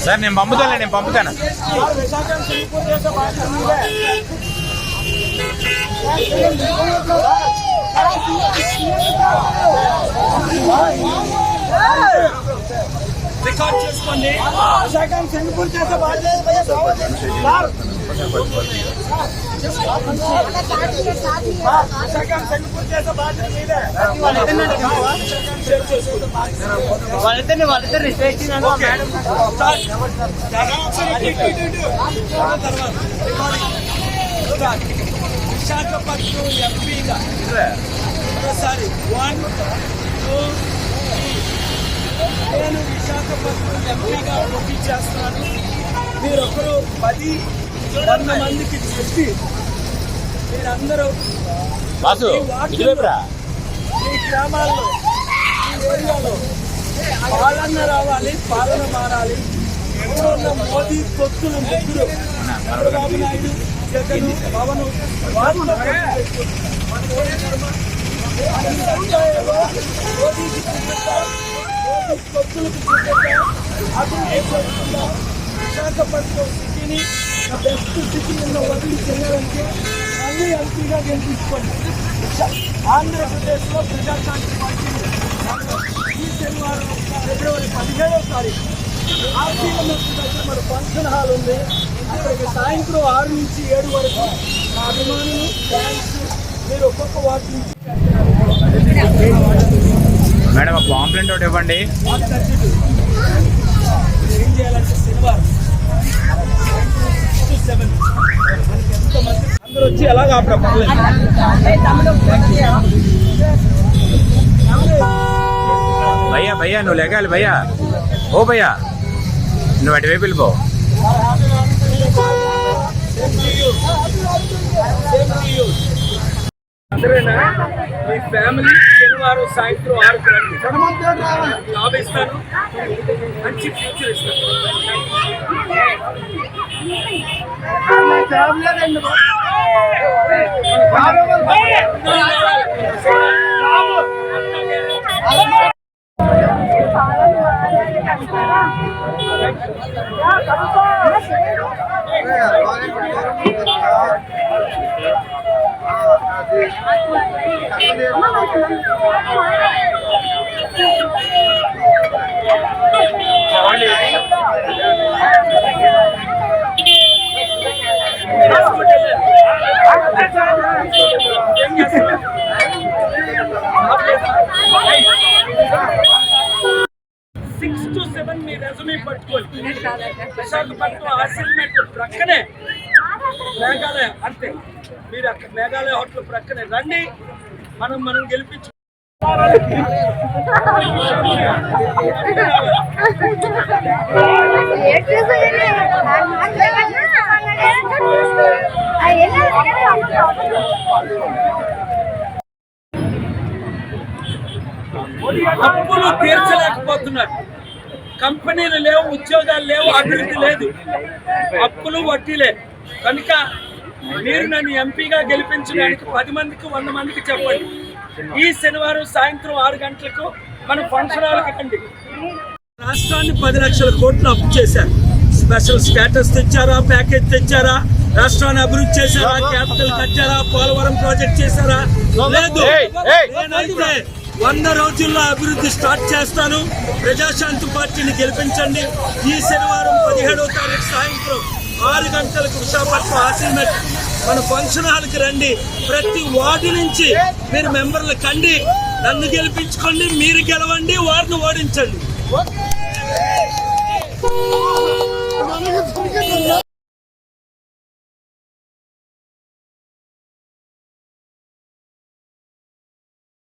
Sir నేను పంపుతాను record చేసుకోండి. విశాఖను సింగపూర్ చేసే బాధ్యత వాళ్ళిద్దరు విశాఖపట్నం ఎంపీగా ఒకసారి 1, 2, 3 నేను విశాఖపట్నం ఎంపీగా పోటీ చేస్తున్నాను. మీరొకరు 10-100 మందికి చెప్పి మీరందరూ ఈ గ్రామాల్లో ఈ ఏరియాలో పాలన రావాలి, పాలన మారాలి. ఎప్పుడున్న మోదీ తొత్తులు ముగ్గురు చంద్రబాబు నాయుడు, జగన్, పవన్ విశాఖపట్నం సిటీని బెస్ట్ సిటీ ఉన్న వదిలి చేయాలంటే మళ్ళీ ఎంపీగా గెలిపించుకోండి. ఆంధ్రప్రదేశ్లో ప్రజాశాంతి పార్టీని ఈ శనివారం ఫిబ్రవరి 17వ తారీఖు మన ఫంక్షన్ హాల్ ఉంది. అక్కడికి సాయంత్రం 6 నుంచి 7 వరకు మా అభిమానులు డ్యాన్స్ మీరు ఒక్కొక్క వాటి నుంచి మేడం కాంప్లైంట్ ఒకటి ఇవ్వండి. ఏం చేయాలంటే శనివారం 7 ఎంతమంది అందరూ వచ్చి ఎలాగ అప్పుడు భయ్యా నువ్వు లెగాలి భయ్యా. ఓ భయ్యా నువ్వు అటువైపు వెళ్ళిపో. మీ ఫ్యామిలీ శనివారం సాయంత్రం 6 రండి. జాబ్ ఇస్తాను, మంచి ఫ్యూచర్ ఇస్తాను. మీ రెజ్యూమే పట్టుకోండి. విశాఖపట్నం అసైన్మెంట్ ప్రక్కనే మేఘాలయ, అంతే. మీరు అక్కడ మేఘాలయ హోటల్ ప్రక్కనే రండి. మనం గెలిపించు. అప్పులు తీర్చలేకపోతున్నారు. కంపెనీలు లేవు, ఉద్యోగాలు లేవు, అభివృద్ధి లేదు, అప్పులు వడ్డీలే. కనుక మీరు నన్ను ఎంపీగా గెలిపించడానికి 10 మందికి 100 మందికి చెప్పండి. ఈ శనివారం సాయంత్రం 6 గంటలకు మన ఫంక్షన్ హాల్కి రండి. రాష్ట్రాన్ని 10 లక్షల కోట్లు అప్పు చేశారు. స్పెషల్ స్టేటస్ తెచ్చారా, ప్యాకేజ్ తెచ్చారా, రాష్ట్రాన్ని అభివృద్ధి చేశారా, క్యాపిటల్ కట్టారా, పోలవరం ప్రాజెక్ట్ చేశారా? లేదు. నేనైతే 100 రోజుల్లో అభివృద్ధి స్టార్ట్ చేస్తాను. ప్రజాశాంతి పార్టీని గెలిపించండి. ఈ శనివారం 17వ తారీఖు సాయంత్రం 6 గంటలకు విశాఖపట్నం అసైన్మెంట్ మన ఫంక్షన్ హాల్కి రండి. ప్రతి వార్డు నుంచి మీరు మెంబర్లు కండి. నన్ను గెలిపించుకోండి, మీరు గెలవండి, వారిని ఓడించండి.